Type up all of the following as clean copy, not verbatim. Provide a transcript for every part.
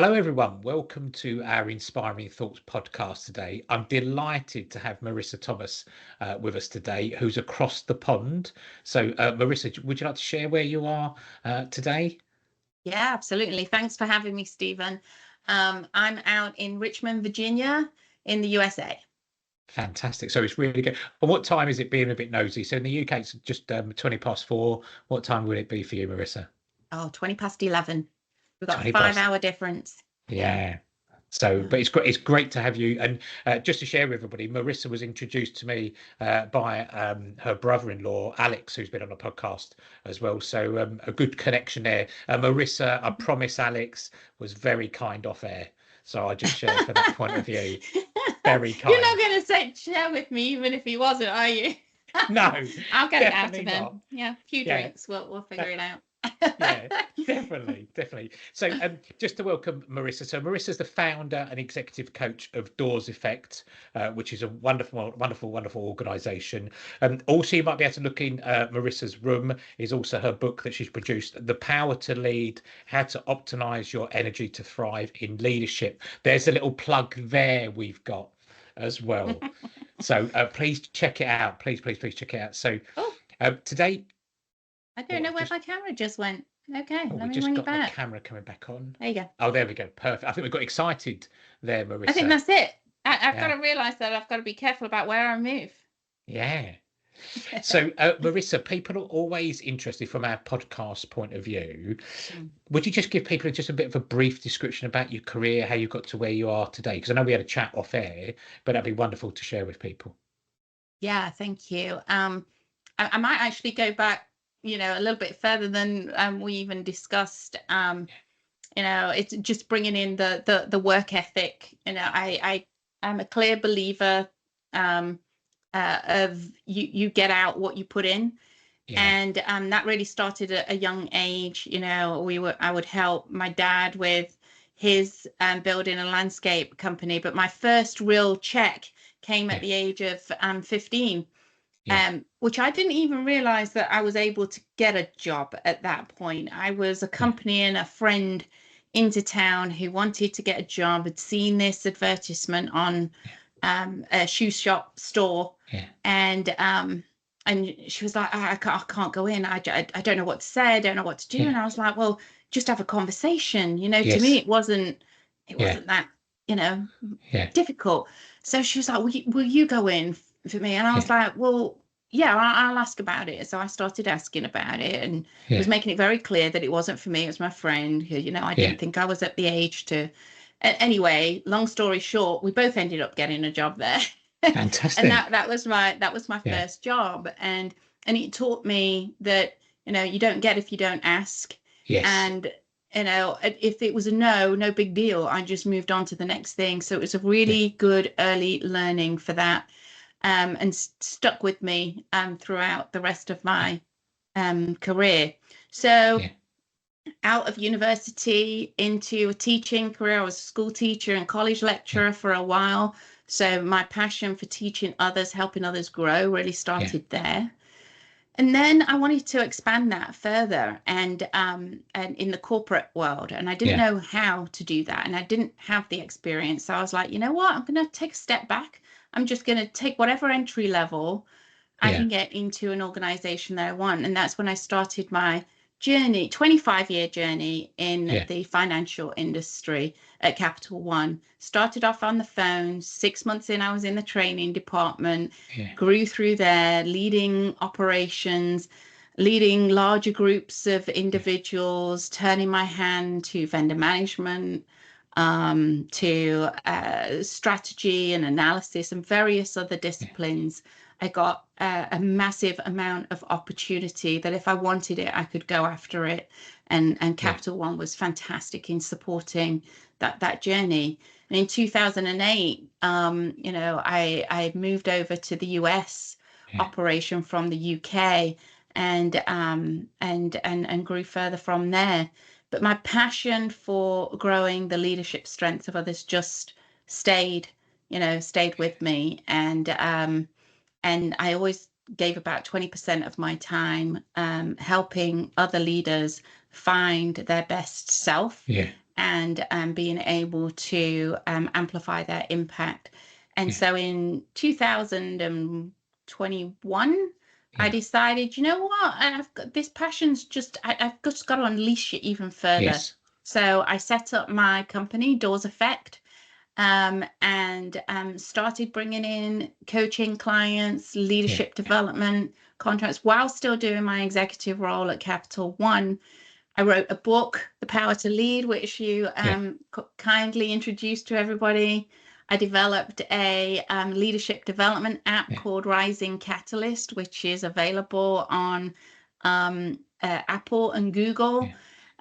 Hello, everyone. Welcome to our Inspiring Thoughts podcast today. I'm delighted to have Marisa Thomas with us today, who's across the pond. So, Marisa, would you like to share where you are today? Yeah, absolutely. Thanks for having me, Stephen. I'm out in Richmond, Virginia, in the USA. Fantastic. So it's really good. And what time is it, being a bit nosy? So in the UK, it's just 20 past 4. What time would it be for you, Marisa? Oh, 20 past 11. We've got a 20 past. 5-hour difference. Yeah. So, but it's great to have you. And just to share with everybody, Marisa was introduced to me by her brother-in-law, Alex, who's been on a podcast as well. So a good connection there. Marisa, I promise, Alex was very kind off air. So I just share from that point of view. Very kind. You're not going to say share with me, even if he wasn't, are you? No, I'll get it out of definitely him. not. Yeah, a few drinks. We'll figure it out. Yeah, definitely. So, just to welcome Marisa. So, Marisa's the founder and executive coach of Doors Effect, which is a wonderful organisation. Also, you might be able to look in Marisa's room. Is also her book that she's produced, "The Power to Lead: How to Optimize Your Energy to Thrive in Leadership." There's a little plug there we've got as well. So, please check it out. Please check it out. So, today. I don't know where my camera just went. Okay, let We me just bring got it back. the camera coming back on. There you go. Oh, there we go. Perfect. I think we got excited there, Marisa. I think that's it. I've got to realise that I've got to be careful about where I move. Yeah. So, Marisa, people are always interested from our podcast point of view. Would you just give people just a bit of a brief description about your career, how you got to where you are today? Because I know we had a chat off air, but that'd be wonderful to share with people. Yeah, thank you. I might actually go back, a little bit further than we even discussed. It's just bringing in the work ethic. I'm a clear believer of you get out what you put in. Yeah. And that really started at a young age. I would help my dad with his building a landscape company, but my first real check came at the age of 15. Which I didn't even realize that I was able to get a job at that point. I was accompanying a friend into town who wanted to get a job, had seen this advertisement on a shoe shop store. And she was like, I can't go in. I don't know what to say. I don't know what to do. And I was like, well, just have a conversation. To me, it wasn't that, difficult. So she was like, will you go in for me? And I was like, well, yeah, I'll ask about it. So I started asking about it and was making it very clear that it wasn't for me. It was my friend who, I didn't think I was at the age to. Anyway, long story short, we both ended up getting a job there. Fantastic. And that was my first job. And it taught me that, you don't get if you don't ask. Yes. And if it was a no big deal. I just moved on to the next thing. So it was a really good early learning for that, and stuck with me throughout the rest of my career. So out of university into a teaching career. I was a school teacher and college lecturer for a while. So my passion for teaching others, helping others grow really started there. And then I wanted to expand that further and in the corporate world. And I didn't know how to do that. And I didn't have the experience. So I was like, you know what? I'm going to take a step back. I'm just going to take whatever entry level I can get into an organization that I want. And that's when I started my journey, 25-year journey in the financial industry at Capital One. Started off on the phone. 6 months in, I was in the training department, grew through there, leading operations, leading larger groups of individuals, turning my hand to vendor management, to strategy and analysis and various other disciplines. I got a massive amount of opportunity that if I wanted it, I could go after it. And Capital One was fantastic in supporting that journey. And in 2008, I moved over to the US operation from the UK and grew further from there. But my passion for growing the leadership strengths of others just stayed with me. And I always gave about 20% of my time helping other leaders find their best self and being able to amplify their impact. And Yeah. so in 2021, I Yeah. decided, you know what, I've got this passion's just, I've just got to unleash it even further. Yes. So I set up my company, Doors Effect, and started bringing in coaching clients, Yeah. leadership development contracts while still doing my executive role at Capital One. I wrote a book, The Power to Lead, which you Yeah. kindly introduced to everybody. I developed a leadership development app Yeah. called Rising Catalyst, which is available on Apple and Google.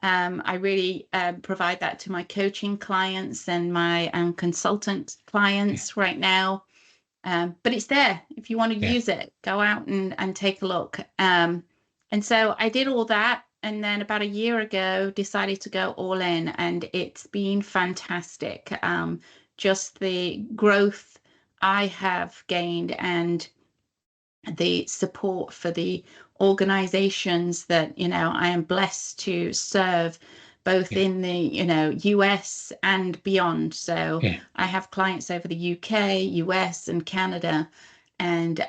Yeah. I really provide that to my coaching clients and my consultant Yeah. clients right now. But it's there. If you want to Yeah. use it, go out and take a look. And so I did all that. And then about a year ago, decided to go all in. And it's been fantastic. Just the growth I have gained and the support for the organizations that, I am blessed to serve both Yeah. in the, US and beyond. So Yeah. I have clients over the UK, US and Canada, and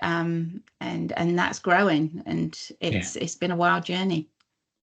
that's growing, and Yeah. it's been a wild journey.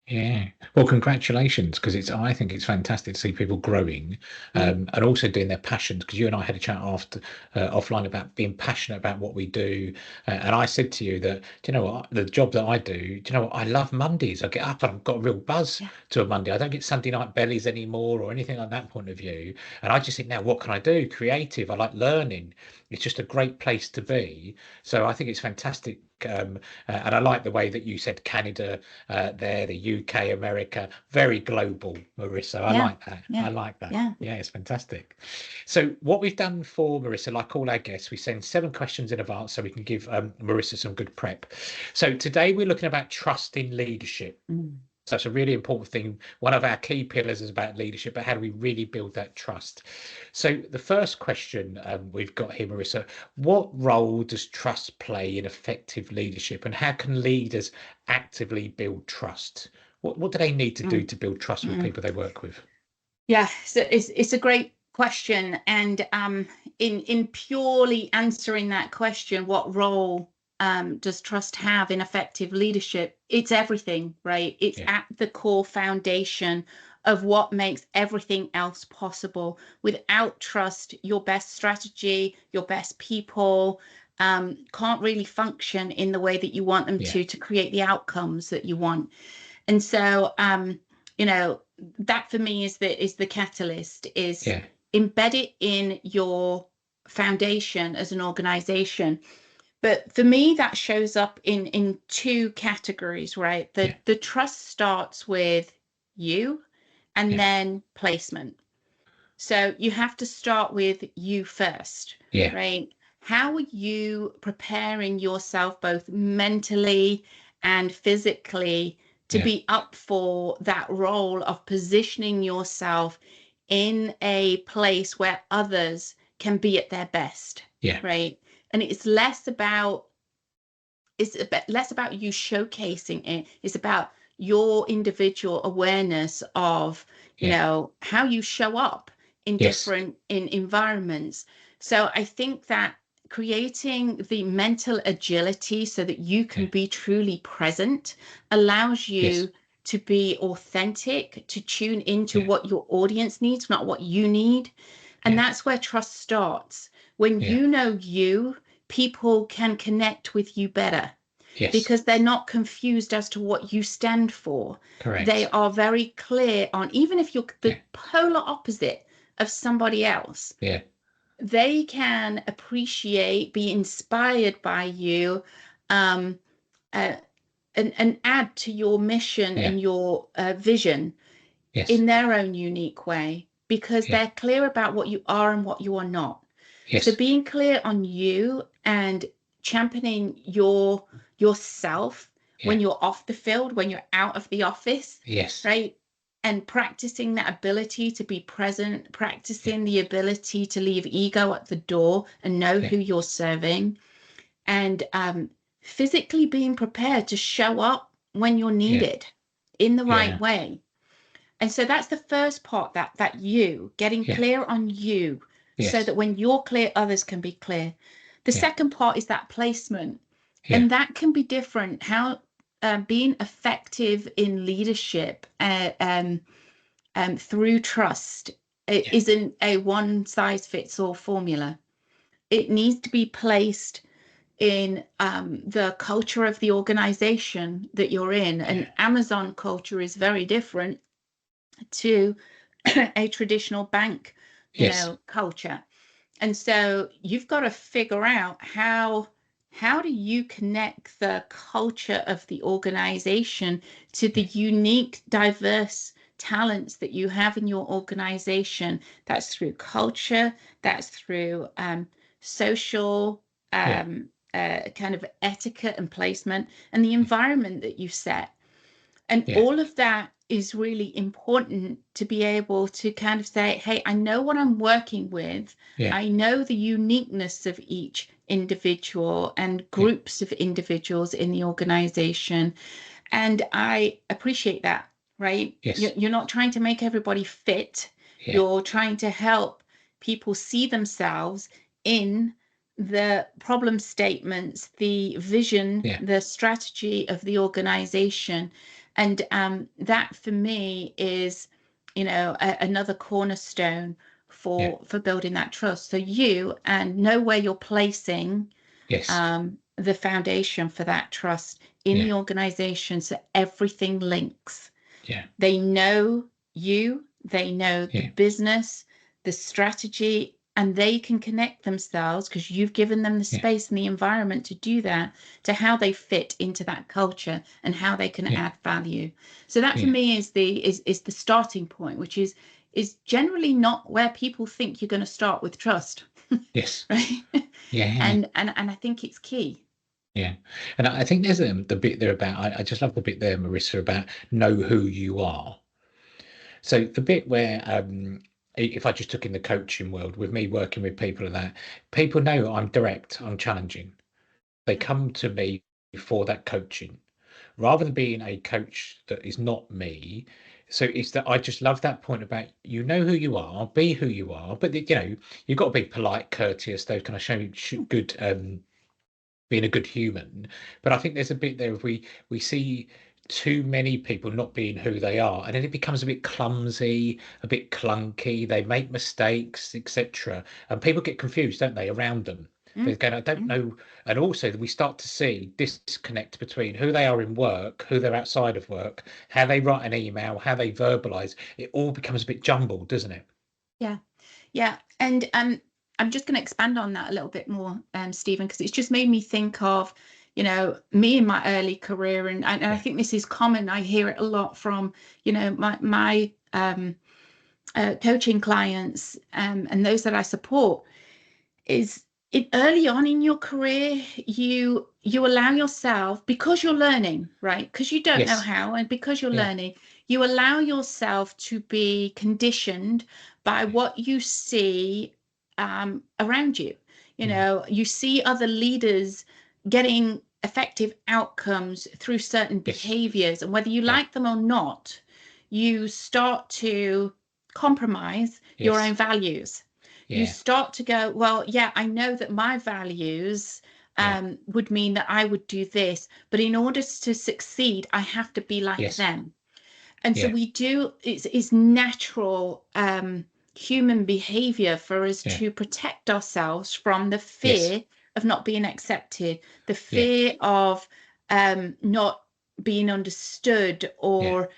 Yeah. Well, congratulations, because I think it's fantastic to see people growing, Mm. and also doing their passions. Because you and I had a chat after offline about being passionate about what we do, and I said to you that, do you know what, the job that I do, do you know what, I love Mondays. I get up and I've got a real buzz Yeah. to a Monday. I don't get Sunday night bellies anymore or anything like that point of view. And I just think, now what can I do? Creative. I like learning. It's just a great place to be. So I think it's fantastic. And I like the way that you said Canada, there, the UK, America, very global, Marissa. I Yeah. like that. I Yeah. like that. Yeah. Yeah, it's fantastic. So what we've done for Marissa, like all our guests, we send 7 questions in advance so we can give Marissa some good prep. So today we're looking about trust in leadership. Mm. So that's a really important thing. One of our key pillars is about leadership, but how do we really build that trust? So the first question we've got here, Marissa, what role does trust play in effective leadership, and how can leaders actively build trust? What do they need to do Mm. to build trust with Mm. people they work with? Yeah, so it's a great question, and in purely answering that question, what role does trust have in effective leadership? It's everything, right? It's Yeah, at the core foundation of what makes everything else possible. Without trust, your best strategy, your best people can't really function in the way that you want them yeah, to create the outcomes that you want. And so, you know, that for me is the catalyst, is yeah, embed it in your foundation as an organization. But for me, that shows up in 2 categories, right? The yeah, the trust starts with you and yeah, then placement. So you have to start with you first, yeah, right? How are you preparing yourself both mentally and physically to yeah, be up for that role of positioning yourself in a place where others can be at their best, yeah, right? And it's less about you showcasing it. It's about your individual awareness of, yeah, how you show up in yes, different in environments. So I think that creating the mental agility so that you can yeah, be truly present allows yes, you to be authentic, to tune into yeah, what your audience needs, not what you need. And yeah, that's where trust starts. When yeah, you know you, people can connect with you better yes, because they're not confused as to what you stand for. They correct. are very clear on, even if you're the Yeah, polar opposite of somebody else, yeah, they can appreciate, be inspired by you, um, uh, and add to your mission yeah, and your vision yes, in their own unique way because yeah, they're clear about what you are and what you are not. So yes, being clear on you and championing yourself when yeah, you're off the field, when you're out of the office, yes, right? And practicing that ability to be present, yeah, practicing the ability to leave ego at the door and know yeah, who you're serving, and physically being prepared to show up when you're yeah, needed in the right yeah, way. And so that's the first part, that you getting Yeah. clear on you, so Yes. that when you're clear, others can be clear. The Yeah. second part is that placement. Yeah. And that can be different. How being effective in leadership through trust, it Yeah. isn't a one size fits all formula. It needs to be placed in the culture of the organization that you're in. Yeah. And Amazon culture is very different to a traditional bank, Yes. culture. And so you've got to figure out how do you connect the culture of the organization to the Yeah. unique, diverse talents that you have in your organization. That's through culture, that's through social Yeah. kind of etiquette and placement, and the environment that you set. And Yeah. all of that is really important to be able to kind of say, hey, I know what I'm working with. Yeah. I know the uniqueness of each individual and Yeah. groups of individuals in the organization. And I appreciate that, right? Yes. You're not trying to make everybody fit. Yeah. You're trying to help people see themselves in the problem statements, the vision, Yeah. the strategy of the organization. And that for me is, another cornerstone Yeah. for building that trust. So you and know where you're placing Yes. the foundation for that trust in Yeah. the organization, so everything links. Yeah. They know you, they know the Yeah. business, the strategy, and they can connect themselves, because you've given them the Yeah. space and the environment to do that, to how they fit into that culture and how they can Yeah. add value. So that for Yeah. me is the starting point, which is generally not where people think you're going to start with trust. Yes. Right? Yeah. And I think it's key. Yeah. And I think there's the bit there about, I just love the bit there, Marissa, about know who you are. So the bit where, if I just took in the coaching world with me working with people and that, people know I'm direct, I'm challenging. They come to me for that coaching rather than being a coach that is not me. So it's that I just love that point about, you know who you are, be who you are, but you've got to be polite, courteous, those kind of good, being a good human. But I think there's a bit there, if we see too many people not being who they are, and then it becomes a bit clumsy, a bit clunky, they make mistakes, etc., and people get confused, don't they, around them. They're Mm, going, I don't mm. know. And also we start to see disconnect between who they are in work, who they're outside of work, how they write an email, how they verbalize. It all becomes a bit jumbled, doesn't it? Yeah. Yeah. And I'm just going to expand on that a little bit more, Stephen, because it's just made me think of, me in my early career. And I Yeah. think this is common. I hear it a lot from, my coaching clients, and those that I support, is it early on in your career, you allow yourself, because you're learning, right? Because you don't know Yes. how, and because you're Yeah. learning, you allow yourself to be conditioned by Yeah. what you see around you. Mm. You see other leaders getting effective outcomes through certain Yes. behaviors, and whether you Yeah. like them or not, you start to compromise your own Yes. values. You Yeah. start to go, well, yeah, I know that my values Yeah. would mean that I would do this, but in order to succeed, I have to be like Yes. them. And so Yeah. we do, it's natural human behavior for us Yeah. to protect ourselves from the Yes. fear of not being accepted, the Yeah. fear of not being understood, Yeah. or,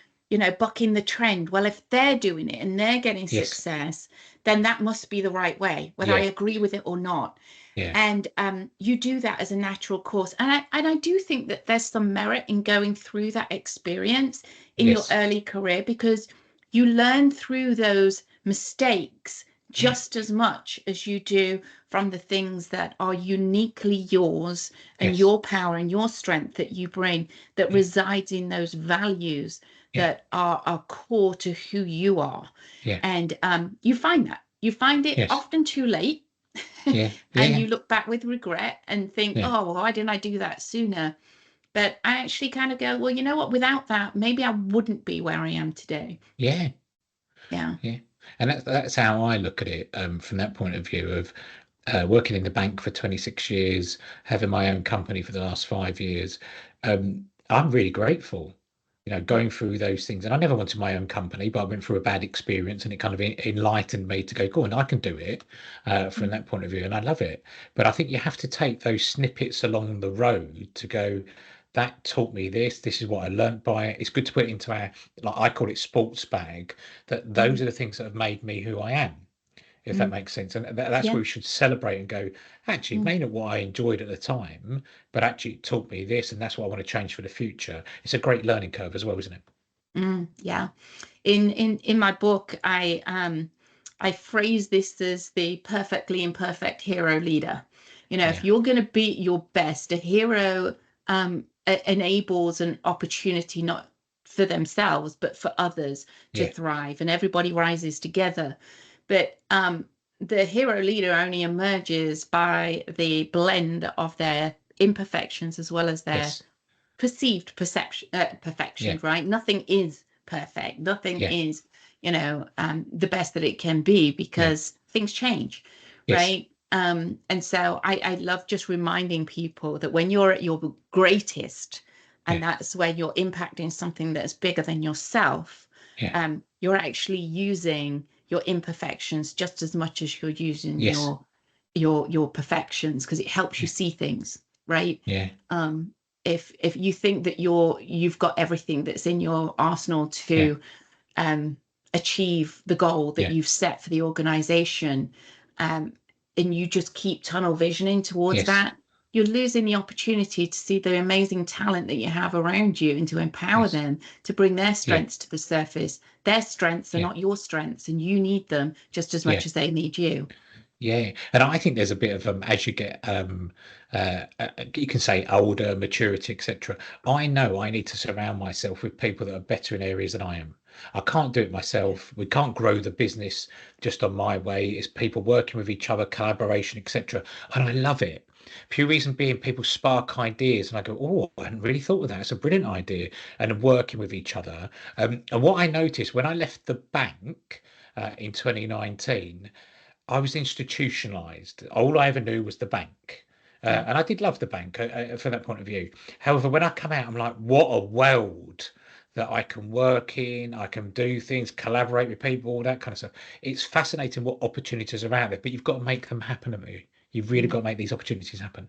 bucking the trend. Well, if they're doing it and they're getting Yes. success, then that must be the right way, whether I Yeah. agree with it or not. Yeah. And you do that as a natural course. And I do think that there's some merit in going through that experience in your Yes. early career, because you learn through those mistakes Yeah. just as much as you do from the things that are uniquely yours, and Yes. your power and your strength that you bring, that Yeah. resides in those values Yeah. that are core to who you are. Yeah. And you find it Yes. often too late. Yeah. And Yeah. you look back with regret and think, Yeah. oh, well, why didn't I do that sooner? But I actually kind of go, well, you know what, without that, maybe I wouldn't be where I am today. Yeah, Yeah. yeah. And that's how I look at it, from that point of view of working in the bank for 26 years, having my own company for the last 5 years. I'm really grateful, going through those things. And I never wanted my own company, but I went through a bad experience and it kind of enlightened me to go on, I can do it, from Mm, that point of view. And I love it. But I think you have to take those snippets along the road to go, that taught me this is what I learned by it. It's good to put it into our, like I call it, sports bag, that those mm, are the things that have made me who I am, if that mm. makes sense. And that's Yeah. where we should celebrate and go, actually, it Mm, may not what I enjoyed at the time, but actually it taught me this, and that's what I want to change for the future. It's a great learning curve as well, isn't it? yeah. In my book, I phrase this as the perfectly imperfect hero leader. If Yeah, you're going to be your best, a hero enables an opportunity not for themselves but for others to yeah, thrive, and everybody rises together. But the hero leader only emerges by the blend of their imperfections as well as their yes, perceived perception yeah, perfection, right? Nothing is perfect, nothing yeah, is the best that it can be, yeah, because things change, yes, right? And so I love just reminding people that when you're at your greatest, yeah, and that's where you're impacting something that's bigger than yourself, yeah, you're actually using your imperfections just as much as you're using yes, your perfections, because it helps you yeah, see things, right? yeah, um if you think that you've got everything that's in your arsenal yeah, to um achieve the goal that yeah, you've set for the organization, um and you just keep tunnel visioning towards yes, that, you're losing the opportunity to see the amazing talent that you have around you and to empower yes, them to bring their yeah, strengths to the surface. Their strengths are yeah, not your strengths, and you need them just as yeah. much as they need you. Yeah, and I think there's a bit of as you get you can say older, maturity, etc. I know I need to surround myself with people that are better in areas than I am. I can't do it Yeah. myself. We can't grow the business just on my way. It's people working with each other, collaboration, etc. And I love it. Pure reason being, people spark ideas, and I go, "Oh, I hadn't really thought of that. It's a brilliant idea." And working with each other. And what I noticed when I left the bank in 2019. I was institutionalized. All I ever knew was the bank. Yeah. And I did love the bank from that point of view. However, when I come out, I'm like, what a world that I can work in. I can do things, collaborate with people, all that kind of stuff. It's fascinating what opportunities are out there, but you've got to make them happen at me. You've really Mm, got to make these opportunities happen.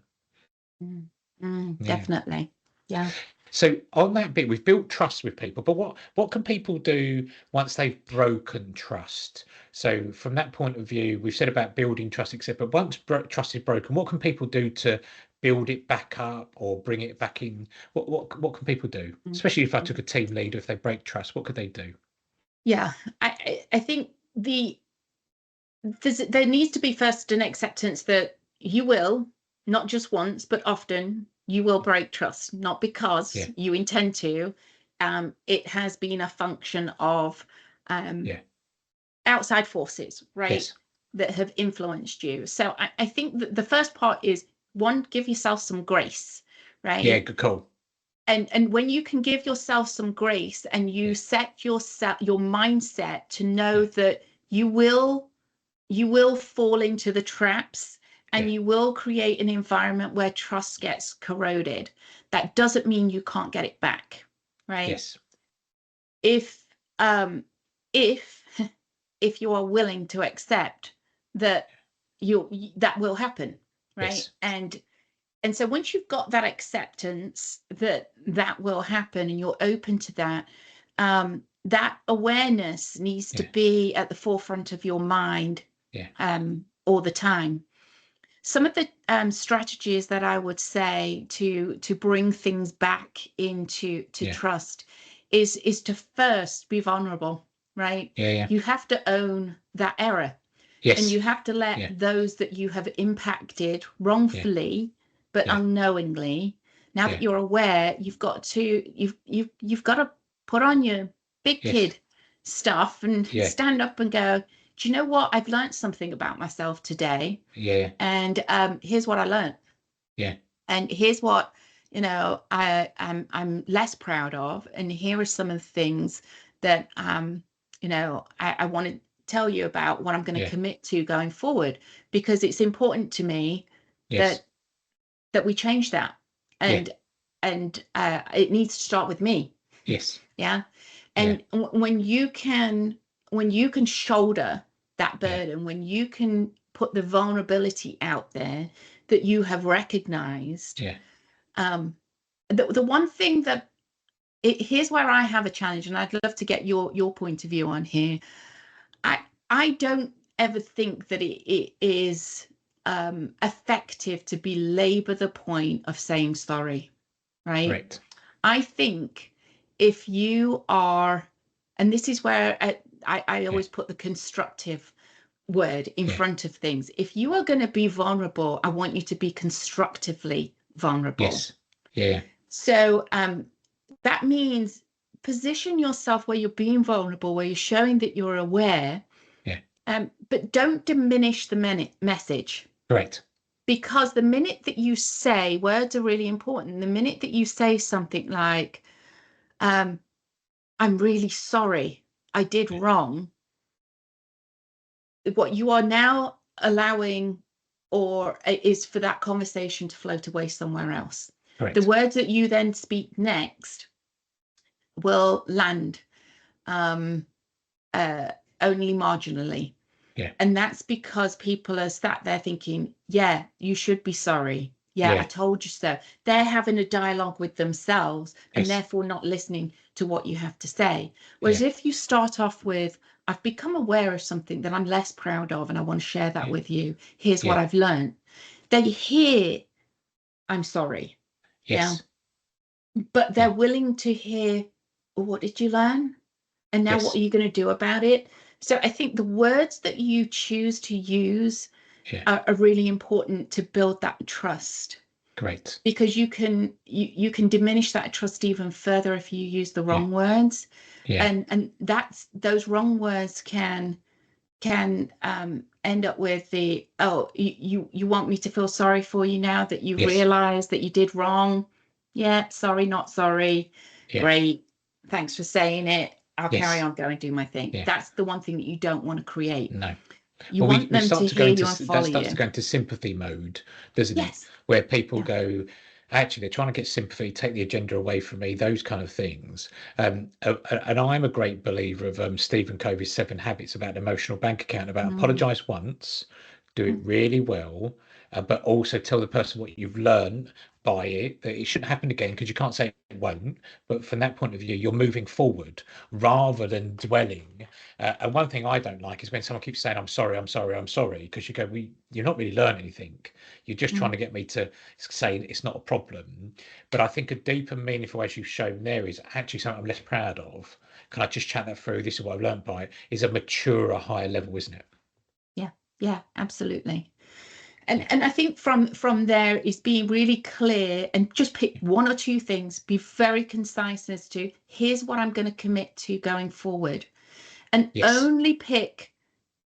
mm, Yeah. definitely. Yeah. So on that bit, we've built trust with people, but what can people do once they've broken trust? So from that point of view, we've said about building trust, etc. But once trust is broken, what can people do to build it back up or bring it back in? What can people do? Mm, Especially if I took mm. a team leader, if they break trust, what could they do? Yeah, I think there needs to be first an acceptance that you will, not just once, but often, you will break trust, not because Yeah, you intend to. It has been a function of um, yeah, outside forces, right, yes, that have influenced you. So I think that the first part is, one, give yourself some grace, yeah, right? good call. And when you can give yourself some grace and you Yeah, set your mindset to know yeah, that you will fall into the traps, and yeah, you will create an environment where trust gets corroded, that doesn't mean you can't get it back, right? yes, if um if if you are willing to accept that that will happen, right? yes, And so once you've got that acceptance that that will happen and you're open to that, that awareness needs to yeah, be at the forefront of your mind yeah, all the time. Some of the strategies that I would say to bring things back into to yeah, trust is to first be vulnerable, right? yeah, yeah, You have to own that error, and yes, you have to let yeah, those that you have impacted yeah, wrongfully but yeah, unknowingly, now that yeah, you're aware, you've got to put on your big yes, kid stuff and yeah, stand up and go, do you know what, I've learned something about myself today, yeah, and here's what I learned, yeah, and here's what I'm less proud of, and here are some of the things that I want to tell you about what I'm going to Yeah. commit to going forward, because it's important to me Yes. that we change that, Yeah. and it needs to start with me. Yes. Yeah. Yeah. And when you can shoulder that Yeah. burden, when you can put the vulnerability out there that you have recognized, Yeah. um, the one thing that here's where I have a challenge, and I'd love to get your point of view on here. I don't ever think that it is effective to belabor the point of saying sorry, right? Correct. I think if you are, and this is where I Yeah. always put the constructive word in Yeah. front of things. If you are going to be vulnerable, I want you to be constructively vulnerable. Yes. Yeah. So that means position yourself where you're being vulnerable, where you're showing that you're aware, Yeah. but don't diminish the message. Correct. Because the minute that you say, words are really important. The minute that you say something like, I'm really sorry, I did Yeah. wrong, what you are now allowing or is for that conversation to float away somewhere else. The Correct. words that you then speak next will land um, uh, only marginally. Yeah. And that's because people are sat there thinking, yeah, you should be sorry. Yeah, I Yeah. told you so. They're having a dialogue with themselves and Yes. therefore not listening to what you have to say. Whereas Yeah. if you start off with, I've become aware of something that I'm less proud of and I want to share that Yeah. with you. Here's what Yeah. I've learned. They hear, I'm sorry. Yeah. Yes. But they're Yeah. willing to hear, well, what did you learn? And now what are Yes. you going to do about it? So I think the words that you choose to use Yeah. are really important to build that trust, Great. because you can diminish that trust even further if you use the Yeah. wrong words, Yeah. and that's those wrong words can end up with the, oh, you want me to feel sorry for you now that you've Yes. realized that you did wrong. Yeah, sorry, not sorry. Yeah. Great, thanks for saying it. I'll carry Yes. on, go and do my thing. Yeah. That's the one thing that you don't want to create. No. You Well, want we them start to to go hear into you and that follow starts to you. go into sympathy mode, doesn't it? Yes. Where people Yeah. go, actually, they're trying to get sympathy, take the agenda away from me, those kind of things. And I'm a great believer of Stephen Covey's 7 Habits about an emotional bank account, about Mm, apologize once, do it mm, really well, but also tell the person what you've learned by it, that it shouldn't happen again, because you can't say it won't. But from that point of view, you're moving forward rather than dwelling. And one thing I don't like is when someone keeps saying, I'm sorry, I'm sorry, I'm sorry, because you go, you're not really learning anything. You're just trying mm. to get me to say it's not a problem. But I think a deeper, meaningful, as you've shown there, is actually something I'm less proud of. Can I just chat that through? This is what I've learned by it, is a maturer, higher level, isn't it? Yeah. Yeah, absolutely. Yeah. And I think from there is being really clear and just pick one or two things, be very concise as to here's what I'm going to commit to going forward, and Yes. only pick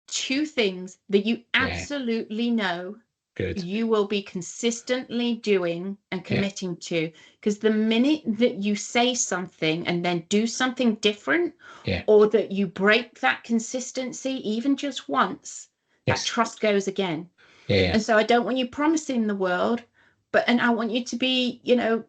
two things that you Yeah. absolutely know Good. you will be consistently doing and Yeah. committing to. Because the minute that you say something and then do something different, Yeah. or that you break that consistency even just once, that Yes. trust goes again. Yeah. Yeah. And so I don't want you promising the world, and I want you to be, Yes.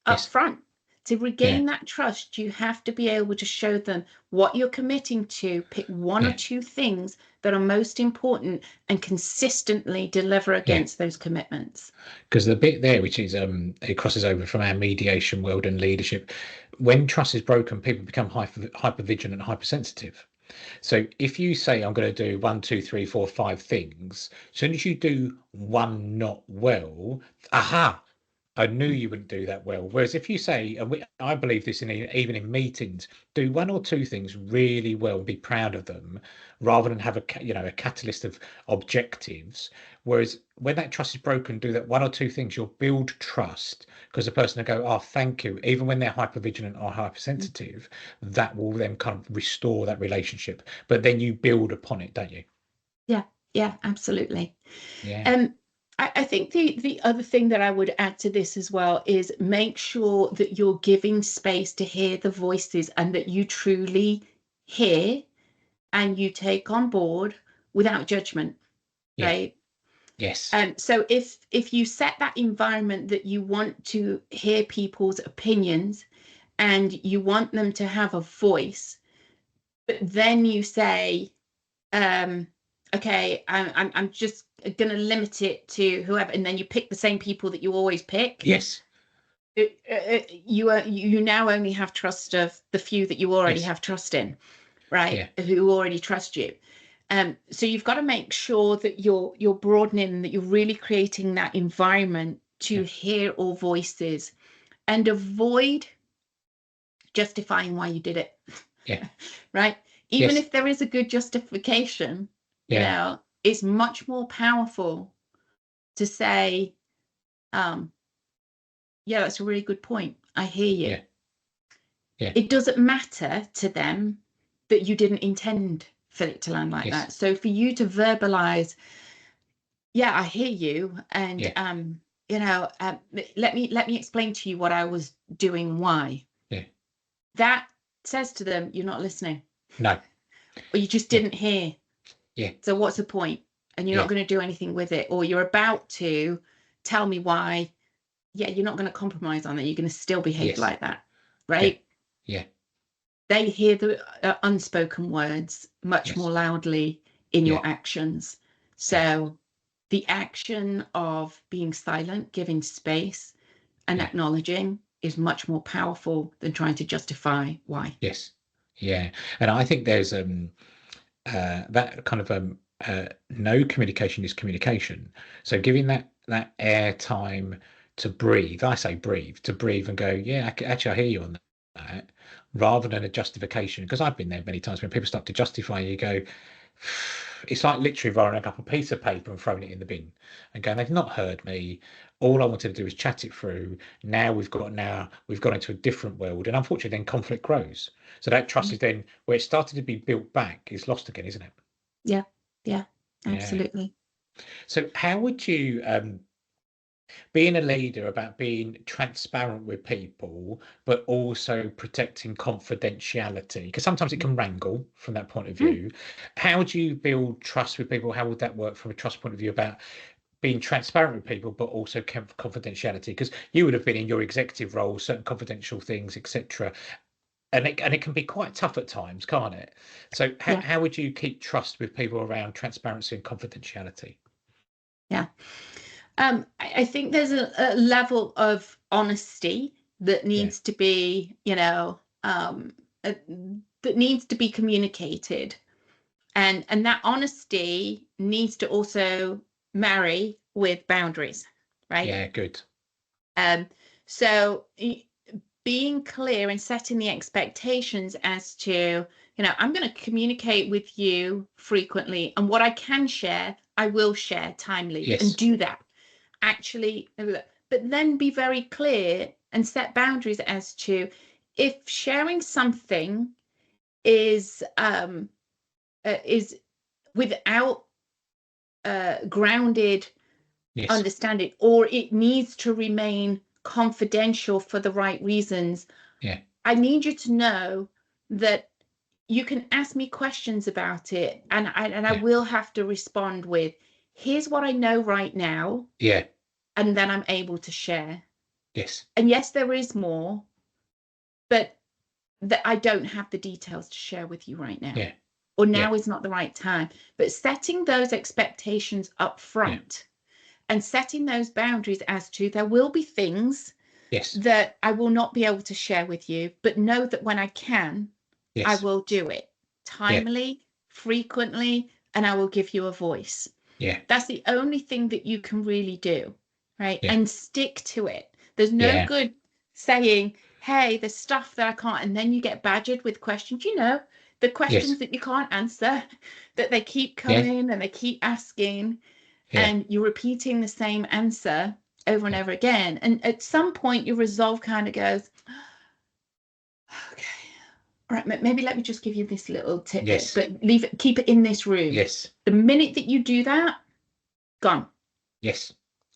upfront. To Yeah. regain that trust, you have to be able to show them what you're committing to, pick one or Yeah. two things that are most important, and consistently deliver Yeah. against those commitments. Because the bit there, which is it crosses over from our mediation world and leadership, when trust is broken, people become hyper vigilant, hypersensitive. So if you say I'm going to do 1, 2, 3, 4, 5 things, as soon as you do one not well, aha, I knew you wouldn't do that well. Whereas if you say, and I believe this even in meetings, do 1 or 2 things really well, be proud of them, rather than have a catalyst of objectives. Whereas when that trust is broken, do that 1 or 2 things. You'll build trust, because the person will go, "Oh, thank you," even when they're hypervigilant or hypersensitive. That will then kind of restore that relationship. But then you build upon it, don't you? Yeah, yeah, absolutely. Yeah. Um, I think the other thing that I would add to this as well is make sure that you're giving space to hear the voices and that you truly hear and you take on board without judgment, Yeah. right? Yes. So if you set that environment that you want to hear people's opinions and you want them to have a voice, but then you say, okay, I'm just going to limit it to whoever, and then you pick the same people that you always pick. Yes. You now only have trust of the few that you already have trust in, right? Yeah. Who already trust you. So you've got to make sure that you're broadening, that you're really creating that environment to hear all voices and avoid justifying why you did it. Yeah. Right? Even Yes. if there is a good justification, you Yeah. know, it's much more powerful to say, yeah, that's a really good point. I hear you. Yeah. Yeah. It doesn't matter to them that you didn't intend for it to land like that. So for you to verbalize, yeah, I hear you, and you know, let me explain to you what I was doing, why. Yeah. That says to them, you're not listening. No. Or you just didn't hear. Yeah. So what's the point? And you're not going to do anything with it, or you're about to tell me why. Yeah, you're not going to compromise on it. You're going to still behave like that, right? Yeah. They hear the unspoken words much more loudly in your actions. So the action of being silent, giving space, and acknowledging is much more powerful than trying to justify why. Yes. Yeah. And I think there's that kind of no communication is communication. So giving that air time to breathe. I say breathe, to breathe and go, yeah, actually I hear you on that, rather than a justification. Because I've been there many times when people start to justify, you go, it's like literally rolling up a piece of paper and throwing it in the bin and going, they've not heard me. All I wanted to do is chat it through. Now we've gone into a different world. And unfortunately then conflict grows. So that trust is then where it started to be built back is lost again, isn't it? Yeah. Yeah, absolutely. Yeah. So how would you being a leader about being transparent with people, but also protecting confidentiality? Because sometimes it can wrangle from that point of view. How do you build trust with people? How would that work from a trust point of view about being transparent with people, but also confidentiality? Because you would have been in your executive role, certain confidential things, etc. And it can be quite tough at times, can't it? So how would you keep trust with people around transparency and confidentiality? Yeah. I think there's a level of honesty that needs to be, you know, that needs to be communicated, and that honesty needs to also marry with boundaries, right? Yeah, good. So being clear and setting the expectations as to, you know, I'm going to communicate with you frequently, and what I can share, I will share timely, and do that. Actually, but then be very clear and set boundaries as to if sharing something is without grounded understanding, or it needs to remain confidential for the right reasons. I need you to know that you can ask me questions about it, and I will have to respond with, here's what I know right now. And then I'm able to share. And yes, there is more, but I don't have the details to share with you right now. Or now is not the right time. But setting those expectations up front and setting those boundaries as to there will be things that I will not be able to share with you, but know that when I can, I will do it timely, frequently, and I will give you a voice. That's the only thing that you can really do, right? And stick to it. There's no good saying, hey, there's stuff that I can't, and then you get badgered with questions, you know, the questions that you can't answer, that they keep coming and they keep asking, and you're repeating the same answer over and over again. And at some point your resolve kind of goes, okay, all right, maybe let me just give you this little tidbit, but keep it in this room. The minute that you do that, gone.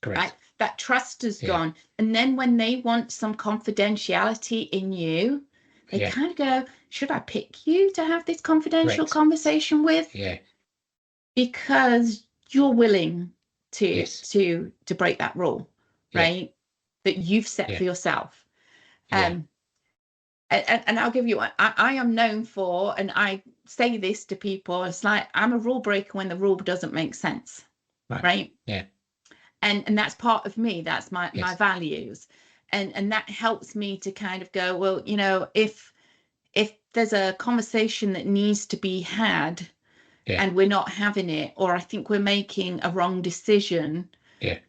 Correct. right? That trust is Yeah. gone. And then when they want some confidentiality in you, they Yeah. kind of go, should I pick you to have this confidential Correct. conversation with? Yeah. Because you're willing to Yes. to break that rule, Yeah. right? That you've set Yeah. for yourself. Yeah. And I'll give you, I am known for, and I say this to people, it's like I'm a rule breaker when the rule doesn't make sense, Right. right? Yeah. And that's part of me, that's my Yes. values. And that helps me to kind of go, well, you know, if there's a conversation that needs to be had Yeah. and we're not having it, or I think we're making a wrong decision, Yeah.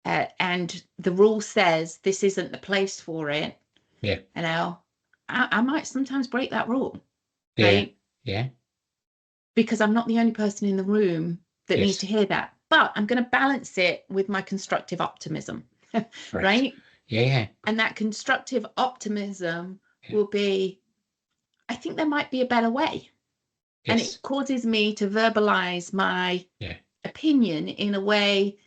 and the rule says this isn't the place for it, Yeah. you know, I might sometimes break that rule, Yeah. right? Yeah. Because I'm not the only person in the room that needs Yes. to hear that. But I'm going to balance it with my constructive optimism, Correct. right? Yeah. Yeah. And that constructive optimism Yeah. will be, I think there might be a better way. And Yes. it causes me to verbalize my Yeah. opinion in a way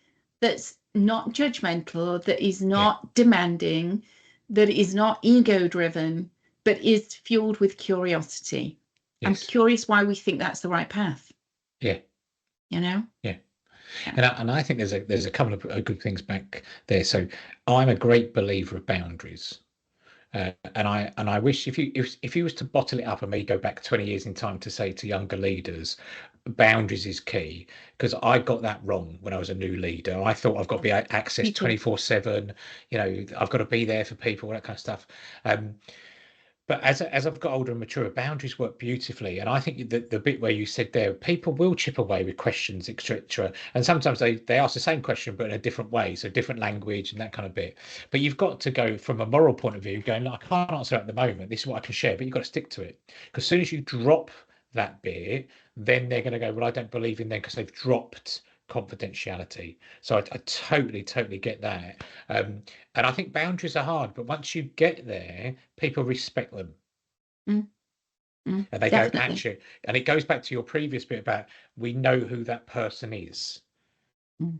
that's not judgmental, that is Yeah. not demanding, that is not ego driven, but is fueled with curiosity. I'm Yes. curious why we think that's the right path, Yeah. you know? Yeah. Yeah. And I think there's a couple of good things back there. So I'm a great believer of boundaries. And I wish if you was to bottle it up and maybe go back 20 years in time to say to younger leaders, boundaries is key, because I got that wrong when I was a new leader. I thought I've got to be access Me too. 24/7, you know, I've got to be there for people, all that kind of stuff. But as I've got older and mature, boundaries work beautifully. And I think that the bit where you said there, people will chip away with questions, etc. And sometimes they ask the same question, but in a different way, so different language and that kind of bit. But you've got to go from a moral point of view, going, "Look, I can't answer at the moment. This is what I can share," but you've got to stick to it. Because as soon as you drop that bit, then they're going to go, "Well, I don't believe in them," because they've dropped confidentiality. So I totally get that. And I think boundaries are hard, but once you get there, people respect them. Mm, And they go, definitely. actually, and it goes back to your previous bit about we know who that person is, Mm,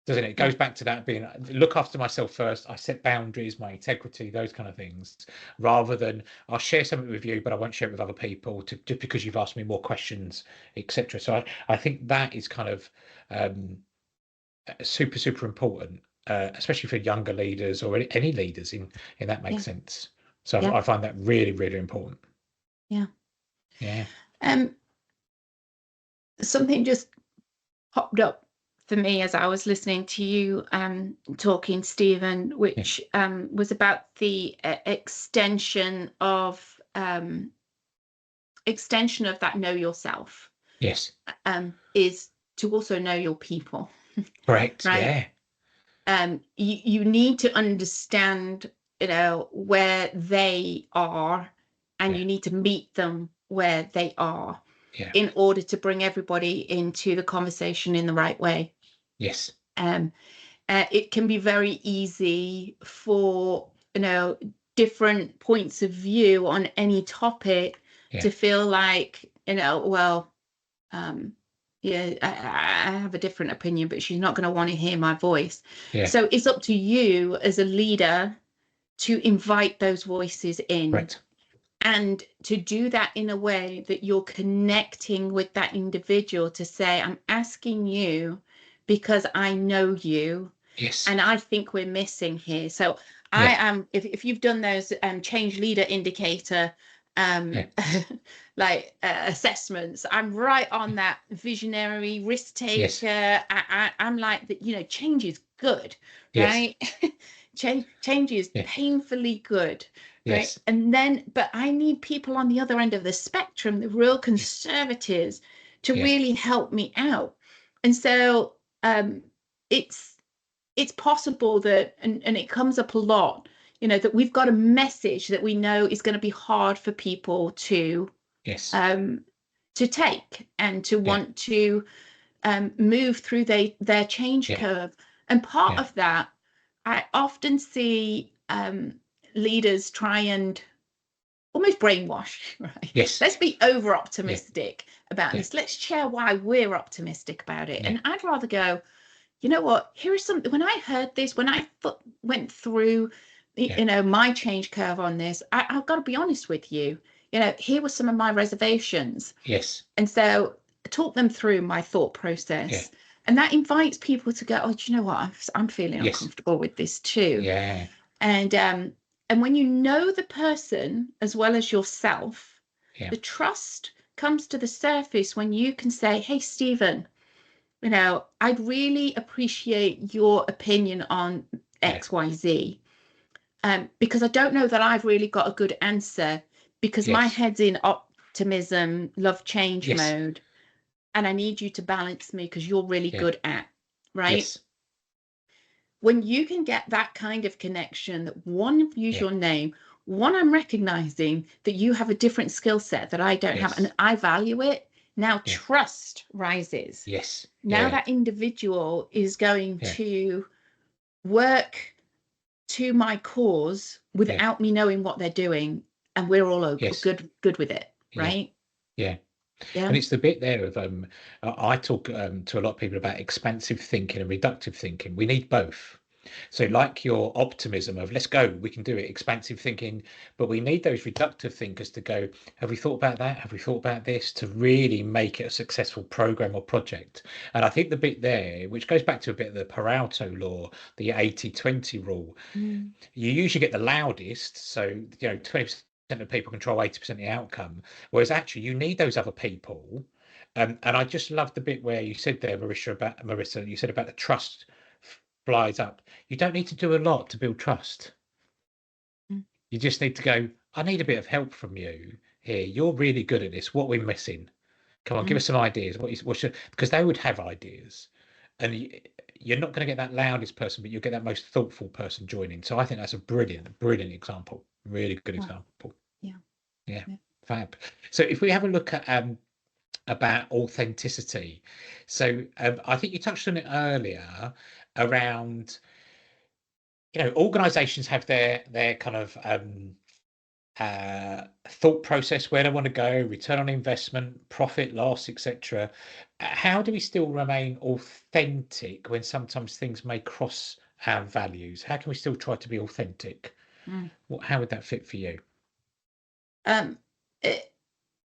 doesn't it? It yeah. goes back to that being look after myself first. I set boundaries, my integrity, those kind of things, rather than I'll share something with you, but I won't share it with other people just because you've asked me more questions, etc. So I think that is kind of um, super important, especially for younger leaders or any leaders in that makes Yeah. sense. So Yeah. I find that really important. Yeah. Yeah. Um, something just popped up for me as I was listening to you talking, Stephen, Yeah. which was about the extension of that know yourself, Yes. is to also know your people, Correct. right? Yeah. You need to understand, you know, where they are, and Yeah. you need to meet them where they are Yeah. in order to bring everybody into the conversation in the right way. Yes. Um, it can be very easy for, you know, different points of view on any topic Yeah. to feel like, you know, well, yeah, I have a different opinion, but she's not going to want to hear my voice. Yeah. So it's up to you as a leader to invite those voices in, Correct. and to do that in a way that you're connecting with that individual to say, I'm asking you because I know you Yes. and I think we're missing here. So I Yeah. am, if you've done those change leader indicator Yeah. like assessments, I'm right on that visionary risk Yes. taker. I'm like that, you know, change is good, Yes. right? Change is Yeah. painfully good, right? Yes. And then, but I need people on the other end of the spectrum, the real Yes. conservatives, to Yeah. really help me out. And so it's it's possible that, and it comes up a lot, you know, that we've got a message that we know is going to be hard for people Yes. um, to take and to Yeah. want to move through their change Yeah. curve. And part Yeah. of that, I often see leaders try and almost brainwash, right? Yes. Let's be over Yeah. optimistic about Yeah. this. Let's share why we're optimistic about it. Yeah. And I'd rather go, you know what, here is something, when I heard this, when I went through, Yeah. my change curve on this, I've got to be honest with you, here were some of my reservations. Yes. And so I talk them through my thought Yeah. process. And that invites people to go, oh, do you know what? I'm feeling Yes. uncomfortable with this too. Yeah. And when you know the person as well as yourself, Yeah. the trust comes to the surface when you can say, hey, Stephen, I'd really appreciate your opinion on Yeah. XYZ. Because I don't know that I've really got a good answer, because my Yes. head's in optimism, love change Yes. mode, and I need you to balance me because you're really Yeah. good at, right? Yes. When you can get that kind of connection, that one, use Yeah. your name, one, I'm recognizing that you have a different skill set that I don't have, Yes. and I value it. Now Yeah. trust rises. Yes. Now Yeah. that individual is going Yeah. to work to my cause Yeah. without me knowing what they're doing, and we're all Yes. good with it, Yeah. right? Yeah. Yeah. And it's the bit there of I talk to a lot of people about expansive thinking and reductive thinking. We need both. So like your optimism of let's go, we can do it, expansive thinking, but we need those reductive thinkers to go, have we thought about that? Have we thought about this, to really make it a successful program or project? And I think the bit there, which goes back to a bit of the Pareto law, the 80-20 rule, Mm. you usually get the loudest. So, 20% of people control 80% of the outcome. Whereas actually you need those other people. And I just love the bit where you said there, Marissa, you said about the trust flies up. You don't need to do a lot to build trust. Mm. You just need to go, I need a bit of help from you here. You're really good at this. What are we missing? Come on, give Mm. us some ideas. Because they would have ideas. And you're not going to get that loudest person, but you'll get that most thoughtful person joining. So I think that's a brilliant, brilliant example. Really good Wow. example. Yeah. Yeah, Yeah. fab. So if we have a look at about authenticity, so I think you touched on it earlier around, organizations have their kind of thought process, where they want to go, return on investment, profit, loss, etc. How do we still remain authentic when sometimes things may cross our values? How can we still try to be authentic? Mm. How would that fit for you? Um, it,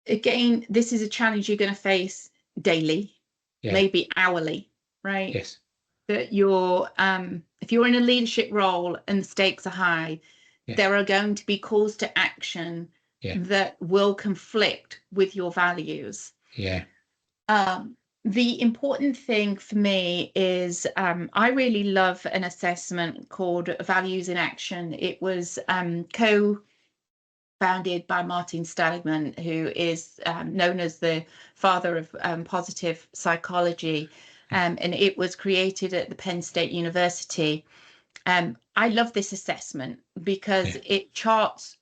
Again, this is a challenge you're going to face daily, Yeah. maybe hourly, right? Yes. That if you're in a leadership role and the stakes are high, Yes. there are going to be calls to action Yeah. that will conflict with your values. Yeah. The important thing for me is I really love an assessment called Values in Action. It was co-founded by Martin Seligman, who is known as the father of positive psychology, and it was created at the Penn State University. I love this assessment because Yeah. it charts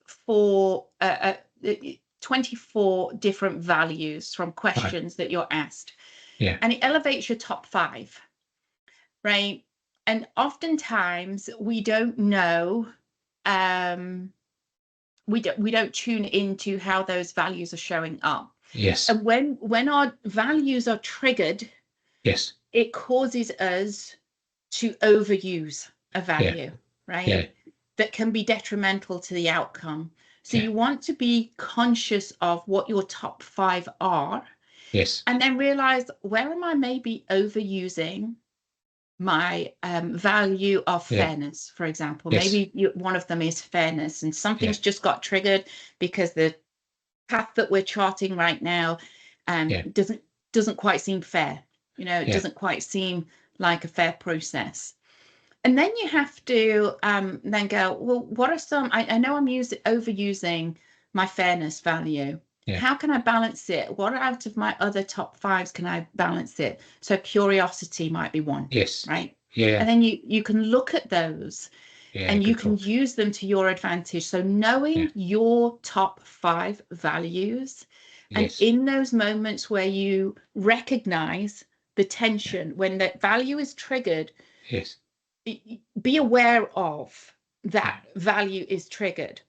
24 different values from Right. questions that you're asked, Yeah. and it elevates your top 5, right? And oftentimes we don't know, um, we don't tune into how those values are showing up. Yes. And when our values are triggered, Yes. it causes us to overuse a Yeah. value, right? Yeah. That can be detrimental to the outcome. So Yeah. you want to be conscious of what your top 5 are, Yes. and then realize, where am I maybe overusing my value of Yeah. fairness, for example. Yes. Maybe one of them is fairness, and Yeah. something's just got triggered because the path that we're charting right now Yeah. doesn't quite seem fair. It Yeah. doesn't quite seem like a fair process. And then you have to then go, well, what are some, I know I'm overusing my fairness value. Yeah. How can I balance it? What out of my other top 5s can I balance it? So curiosity might be one, Yes. right? Yeah. And then you can look at those Yeah. and you Good can call. use them to your advantage. So Yeah. knowing your top 5 values, and Yes. in those moments where you recognize the Yeah. tension, when that value is triggered, Yes. be aware of Yeah. that value is triggered.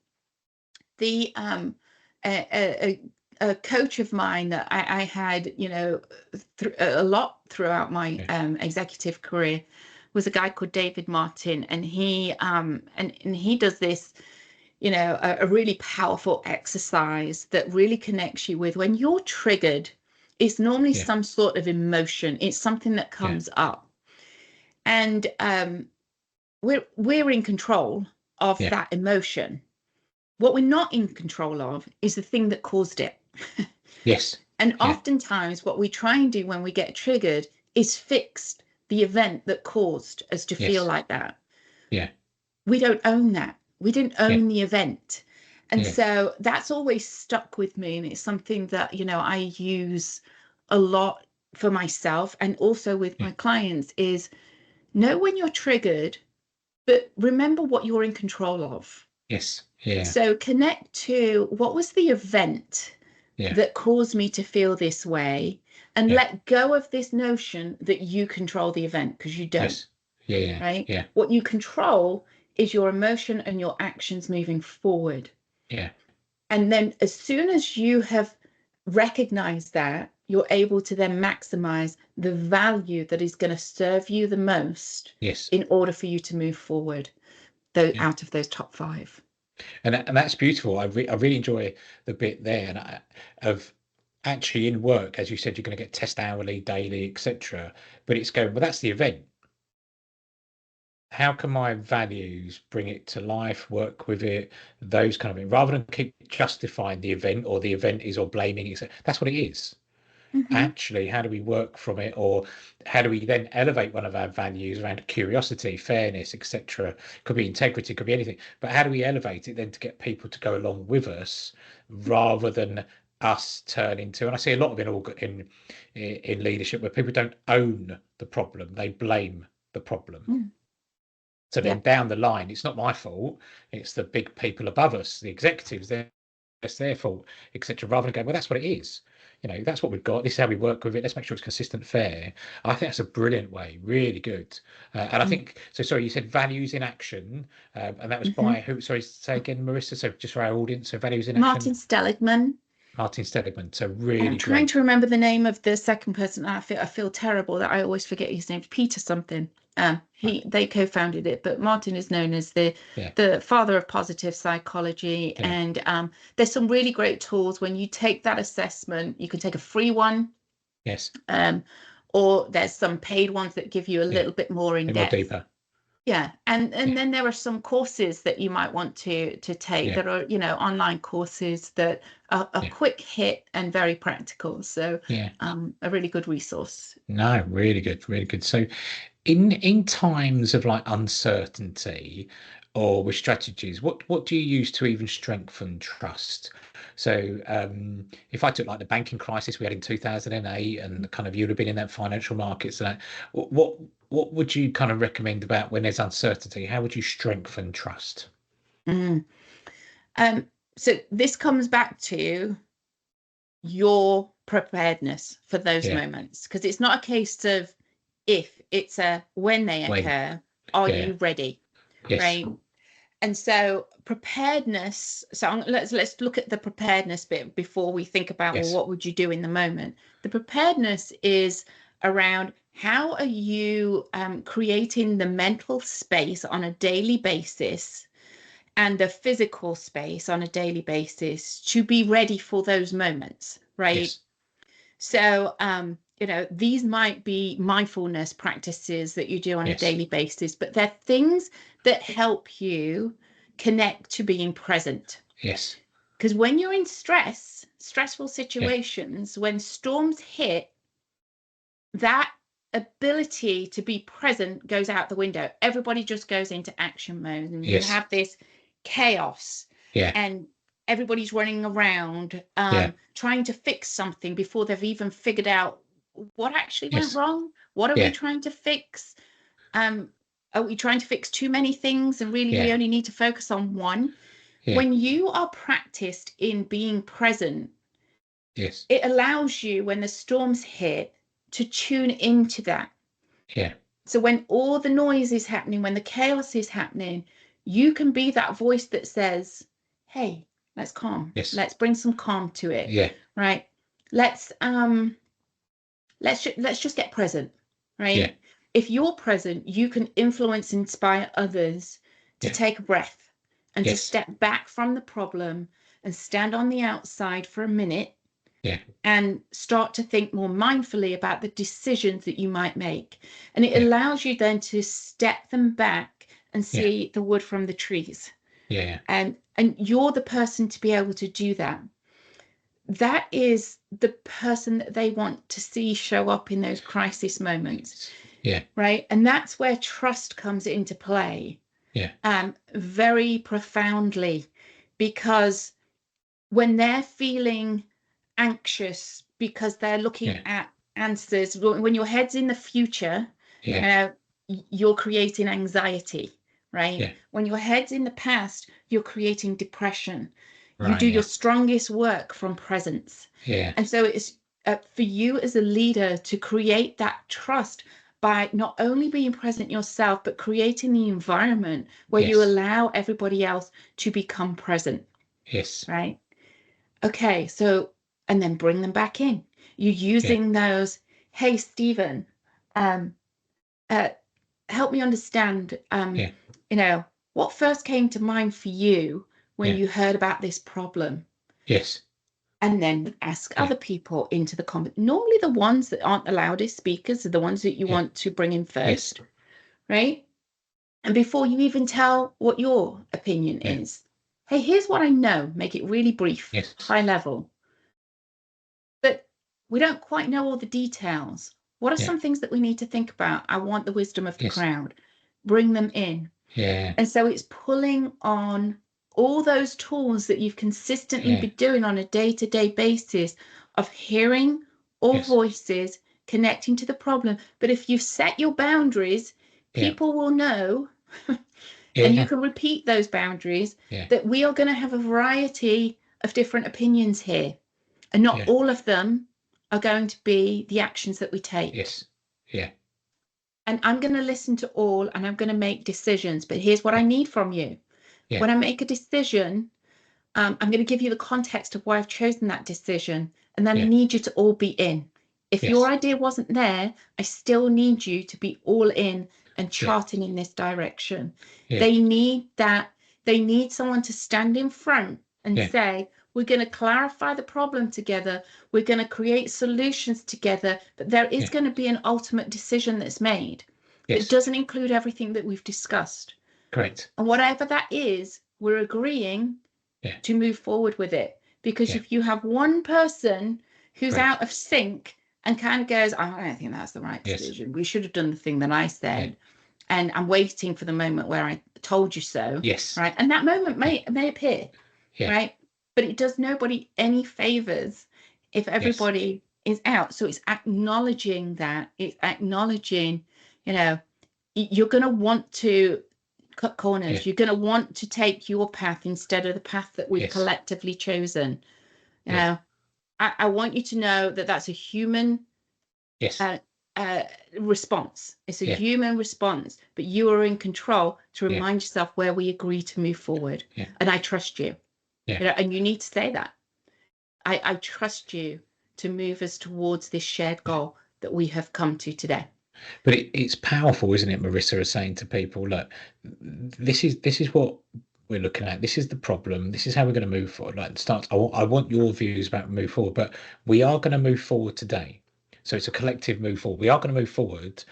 The a coach of mine that I had, you know, a lot throughout my executive career was a guy called David Martin, and he and he does this, you know, a really powerful exercise that really connects you with when you're triggered. It's normally some sort of emotion. It's something that comes up, and we're in control of that emotion. What we're not in control of is the thing that caused it. Yes. And oftentimes what we try and do when we get triggered is fix the event that caused us to feel like that. Yeah. We don't own that. We didn't own the event. And so that's always stuck with me. And it's something that, you know, I use a lot for myself and also with my clients is know when you're triggered, but remember what you're in control of. Yes. Yeah. So connect to what was the event that caused me to feel this way, and let go of this notion that you control the event, because you don't. Yes. Right? Yeah. What you control is your emotion and your actions moving forward. Yeah. And then as soon as you have recognized that, you're able to then maximize the value that is going to serve you the most in order for you to move forward out of those top 5. And that's beautiful. I really enjoy the bit there of actually in work, as you said, you're going to get test hourly, daily, etc. But it's going, well, that's the event. How can my values bring it to life, work with it, those kind of things, rather than keep justifying the event or the event is or blaming it. That's what it is. Actually, how do we work from it, or how do we then elevate one of our values around curiosity, fairness, etc.? Could be integrity, could be anything, but how do we elevate it then to get people to go along with us rather than us turn into, and I see a lot of it in leadership where people don't own the problem, they blame the problem. So then down the line, it's not my fault, it's the big people above us, the executives, it's their fault, etc. Rather than going, well, that's what it is. You know, that's what we've got. This is how we work with it. Let's make sure it's consistent, fair. I think that's a brilliant way. Really good. And I think so. Sorry, you said values in action, and that was by who? Sorry, say again, Marisa. So just for our audience, so values in action. Martin Seligman. Martin Seligman. So really, I'm trying to remember the name of the second person. I feel terrible that I always forget his name. Peter something. They co-founded it, but Martin is known as the father of positive psychology. And there's some really great tools when you take that assessment. You can take a free one. Yes. Or there's some paid ones that give you a little bit more in depth. More deeper. Yeah, and then there are some courses that you might want to take that are, you know, online courses that are quick hit and very practical. So a really good resource. No, really good, really good. So in times of like uncertainty or with strategies, what do you use to even strengthen trust? So if I took like the banking crisis we had in 2008 and kind of you'd have been in that financial markets, and that, what would you kind of recommend about when there's uncertainty? How would you strengthen trust? So this comes back to your preparedness for those moments, because it's not a case of if, it's a when they occur. Are you ready? Right. And so preparedness. So let's look at the preparedness bit before we think about well, what would you do in the moment? The preparedness is around how are you creating the mental space on a daily basis and the physical space on a daily basis to be ready for those moments, right? So you know, these might be mindfulness practices that you do on a daily basis, but they're things that help you connect to being present. Yes. Because when you're in stressful situations, when storms hit, that ability to be present goes out the window. Everybody just goes into action mode, and you have this chaos. And everybody's running around trying to fix something before they've even figured out what actually went wrong. What are we trying to fix? Are we trying to fix too many things and really we only need to focus on one? When you are practiced in being present, it allows you, when the storms hit, to tune into that. So when all the noise is happening, when the chaos is happening, you can be that voice that says, hey, Let's calm. Yes. Let's bring some calm to it. Yeah. Right. Let's just get present. Right. Yeah. If you're present, you can influence, inspire others to Yeah. take a breath and to Yes. step back from the problem and stand on the outside for a minute Yeah. and start to think more mindfully about the decisions that you might make. And it Yeah. allows you then to step them back and Yeah. see the wood from the trees. Yeah. And you're the person to be able to do that. That is the person that they want to see show up in those crisis moments. Yeah. Right. And that's where trust comes into play. Yeah. Very profoundly, because when they're feeling anxious because they're looking Yeah. at answers, when your head's in the future, Yeah. you're creating anxiety, right? Yeah. When your head's in the past, you're creating depression. You Right. do your Yeah. strongest work from presence. Yeah. And so it's for you as a leader to create that trust by not only being present yourself, but creating the environment where you Yes. allow everybody else to become present, Yes. right? Okay, so, and then bring them back in. You're Yeah. using those, hey, Stephen, um, help me understand, Yeah. what first came to mind for you when Yeah. you heard about this problem? Yes. And then ask Yeah. other people into the comment. Normally, the ones that aren't the loudest speakers are the ones that you Yeah. want to bring in Yes. first, right? And before you even tell what your opinion Yeah. is, hey, here's what I know. Make it really brief, Yes. high level. But we don't quite know all the details. What are Yeah. some things that we need to think about? I want the wisdom of the Yes. crowd. Bring them in. Yeah. And so it's pulling on all those tools that you've consistently Yeah. been doing on a day-to-day basis of hearing all Yes. voices, connecting to the problem. But if you've set your boundaries, Yeah. people will know, and you Yeah. can repeat those boundaries, Yeah. that we are going to have a variety of different opinions here. And not Yeah. all of them are going to be the actions that we take. Yes. Yeah. And I'm going to listen to all and I'm going to make decisions. But here's what I Yeah. need from you. Yeah. When I make a decision, I'm going to give you the context of why I've chosen that decision. And then I Yeah. need you to all be in. If your Yes. idea wasn't there, I still need you to be all in and Yeah. charting in this direction. Yeah. They need that. They need someone to stand in front and Yeah. say, we're going to clarify the problem together. We're going to create solutions together. But there is Yeah. going to be an ultimate decision that's made that Yes. doesn't include everything that we've discussed. Correct. And whatever that is, we're agreeing Yeah. to move forward with it. Because Yeah. if you have one person who's Correct. out of sync and kind of goes, I don't think that's the right Yes. decision. We should have done the thing that I Yeah. said. And I'm waiting for the moment where I told you so. Yes. Right. And that moment may appear. Yeah. Right. But it does nobody any favors if Yes. everybody is out. So it's acknowledging that. It's acknowledging, you're going to want to cut corners. Yeah. You're going to want to take your path instead of the path that we've Yes. collectively chosen. Yeah. I want you to know that that's a human Yes. response. It's a Yeah. human response, but you are in control to Yeah. remind yourself where we agree to move forward. Yeah. And I trust you. Yeah. And you need to say that. I trust you to move us towards this shared goal that we have come to today. But it's powerful, isn't it? Marissa is saying to people, look, this is what we're looking at. This is the problem. This is how we're going to move forward. Like, I want your views about move forward, but we are going to move forward today. So it's a collective move forward. We are going to move forward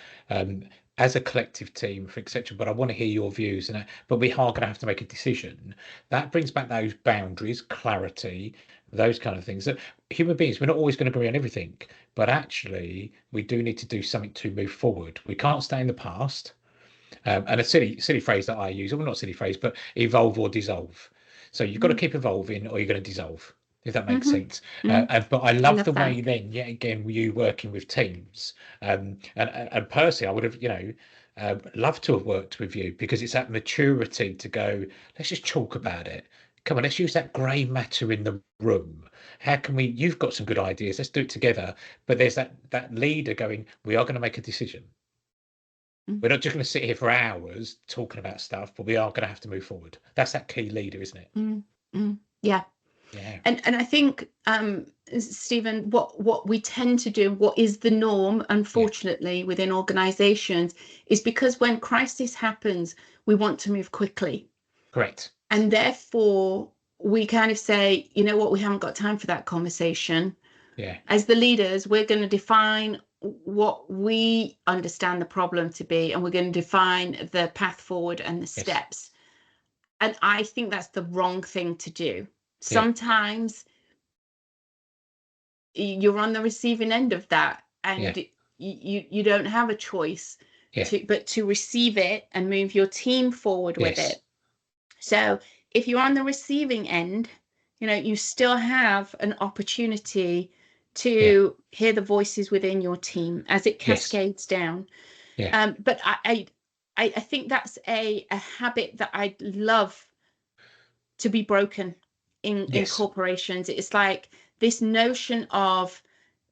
as a collective team, etc. But I want to hear your views, but we are going to have to make a decision. That brings back those boundaries, clarity, those kind of things. That human beings, we're not always going to agree on everything, but actually we do need to do something to move forward. We can't stay in the past. And a silly phrase that I use, well, not silly phrase, but evolve or dissolve. So you've got to keep evolving or you're going to dissolve, if that makes sense. But I love the way then, yet again, you working with teams. And personally, I would have, loved to have worked with you because it's that maturity to go, let's just talk about it. Come on, let's use that grey matter in the room. How can you've got some good ideas, let's do it together. But there's that leader going, we are going to make a decision. We're not just going to sit here for hours talking about stuff, but we are going to have to move forward. That's that key leader, isn't it? Yeah. Yeah. And I think, Stephen, what we tend to do, what is the norm, Yeah. unfortunately, within organizations, is because when crisis happens, we want to move quickly. Correct. And therefore, we kind of say, you know what, we haven't got time for that conversation. Yeah. As the leaders, we're going to define what we understand the problem to be, and we're going to define the path forward and the Yes. steps. And I think that's the wrong thing to do. Yeah. Sometimes you're on the receiving end of that, Yeah. and you don't have a choice Yeah. but to receive it and move your team forward with Yes. it. So if you're on the receiving end, you still have an opportunity Yeah. to hear the voices within your team as it Yes. cascades down. Yeah. But I think that's a habit that I'd love to be broken in Yes. corporations. It's like this notion of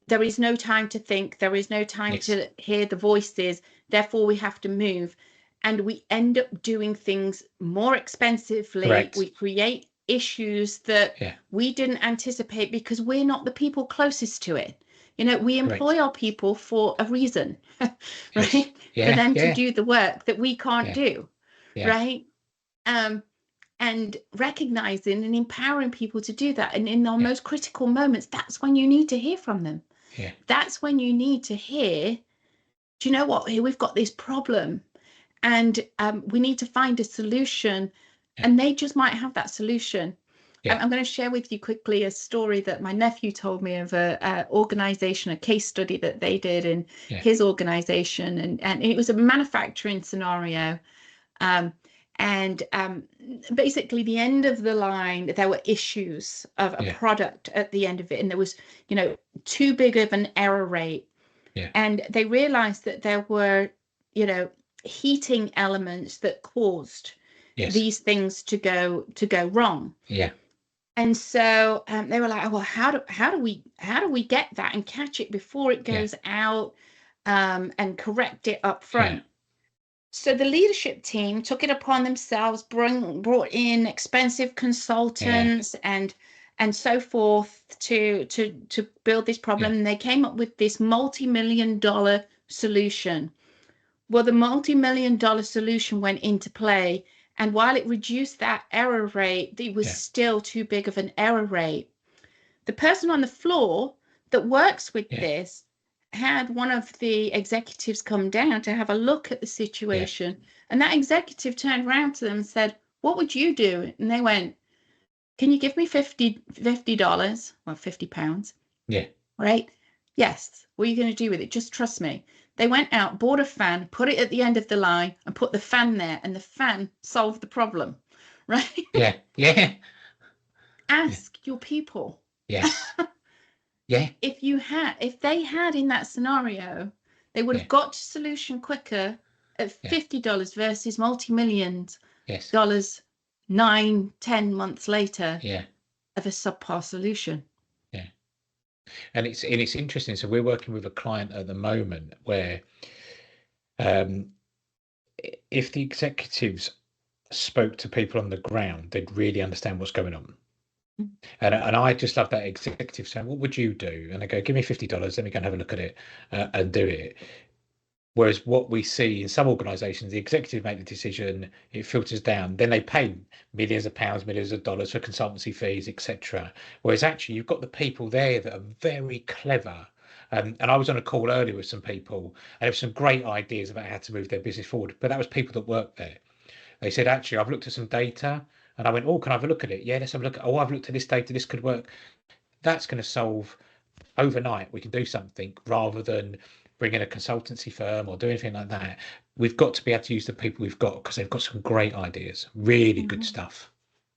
there is no time to think, there is no time Yes. to hear the voices, therefore we have to move. And we end up doing things more expensively. Correct. We create issues that Yeah. we didn't anticipate because we're not the people closest to it. We Correct. employ our people for a reason, Yes. right? For Yeah. them to Yeah. do the work that we can't Yeah. do, Yeah. right? Um, and recognizing and empowering people to do that. And in our Yeah. most critical moments, that's when you need to hear from them. Yeah. That's when you need to hear, do you know what? Here we've got this problem, and we need to find a solution. Yeah. And they just might have that solution. Yeah. I'm going to share with you quickly a story that my nephew told me of a organization, a case study that they did in Yeah. his organization. And it was a manufacturing scenario. Um, and basically, the end of the line, there were issues of a Yeah. product at the end of it, and there was, too big of an error rate. Yeah. And they realized that there were, heating elements that caused Yes. these things to go wrong. Yeah. And so they were like, oh, well, how do we get that and catch it before it Yeah. goes out, and correct it up Yeah. front? So the leadership team took it upon themselves, brought in expensive Yeah. consultants and so forth to build this problem. Yeah. And they came up with this multi-million-dollar solution. Well, the multi-million-dollar solution went into play, and while it reduced that error rate, it was Yeah. still too big of an error rate. The person on the floor that works with Yeah. this had one of the executives come down to have a look at the Yeah. situation. And that executive turned around to them and said, what would you do? And they went, can you give me $50? Well, £50, Yeah. right? Yes. What are you going to do with it? Just trust me. They went out, bought a fan, put it at the end of the line, and put the fan there, and the fan solved the problem, right? Yeah. Yeah. Ask your people. Yes. Yeah. If they had in that scenario, they would Yeah. have got to solution quicker at Yeah. $50 versus multi-millions Yes. dollars 9-10 months later Yeah. of a subpar solution. Yeah. And it's interesting. So we're working with a client at the moment where if the executives spoke to people on the ground, they'd really understand what's going on. And I just love that executive saying, "What would you do?" And I go, "Give me $50. Let me go and have a look at it and do it." Whereas what we see in some organisations, the executive make the decision, it filters down, then they pay millions of pounds, millions of dollars for consultancy fees, etc. Whereas actually, you've got the people there that are very clever. And I was on a call earlier with some people, and there were some great ideas about how to move their business forward. But that was people that worked there. They said, actually, I've looked at some data, and I went, "Oh, can I have a look at it?" "Yeah, let's have a look. Oh, I've looked at this data. This could work." That's going to solve overnight. We can do something rather than bring in a consultancy firm or do anything like that. We've got to be able to use the people we've got because they've got some great ideas, really good stuff.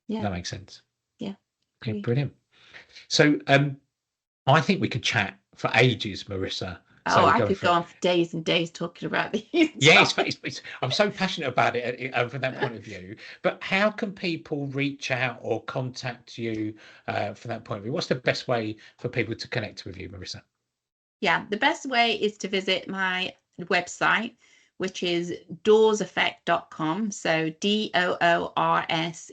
Yeah. That makes sense. Yeah. Okay, brilliant. So I think we could chat for ages, Marisa. Oh, I could go on for days and days talking about these. Yeah, I'm so passionate about it from that point of view. But how can people reach out or contact you from that point of view? What's the best way for people to connect with you, Marisa? Yeah, the best way is to visit my website, which is doorseffect.com. So DOORSEFF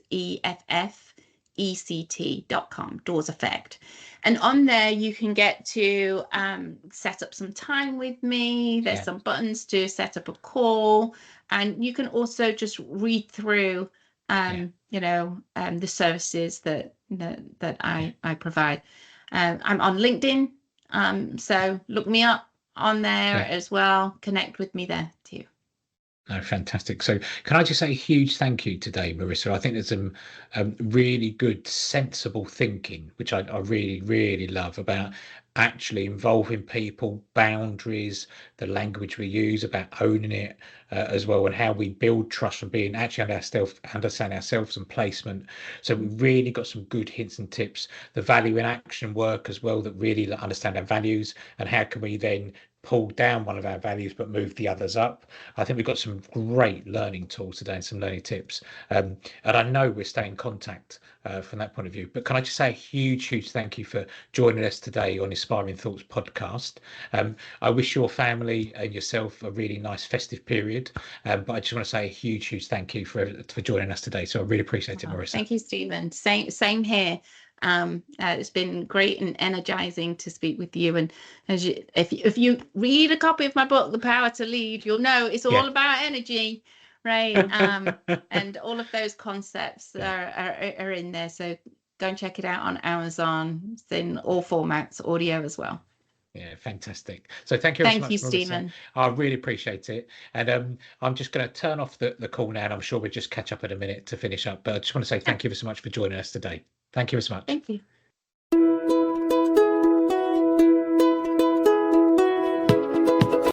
doors.ect.com, Doors Effect. And on there, you can get to set up some time with me. There's some buttons to set up a call. And you can also just read through, the services that I provide. I'm on LinkedIn. So look me up on there as well. Connect with me there too. No, fantastic. So can I just say a huge thank you today, Marisa? I think there's some really good, sensible thinking, which I really, really love about actually involving people, boundaries, the language we use, about owning it as well, and how we build trust from being actually understand ourselves and placement. So we've really got some good hints and tips, the value in action work as well, that really understand our values and how can we then pull down one of our values but move the others up. I think we've got some great learning tools today and some learning tips. And I know we're staying in contact from that point of view. But can I just say a huge, huge thank you for joining us today on Inspiring Thoughts podcast. I wish your family and yourself a really nice festive period. But I just want to say a huge, huge thank you for joining us today. So I really appreciate it, Marisa. Thank you, Stephen. Same here. It's been great and energizing to speak with you. And if you read a copy of my book, The Power to Lead, you'll know it's all about energy, right? And all of those concepts are in there. So go and check it out on Amazon. It's in all formats, audio as well. Yeah, fantastic. So thank you very much, you, Marisa. Stephen. I really appreciate it. And I'm just going to turn off the call now, and I'm sure we'll just catch up in a minute to finish up. But I just want to say thank you so much for joining us today. Thank you so much. Thank you.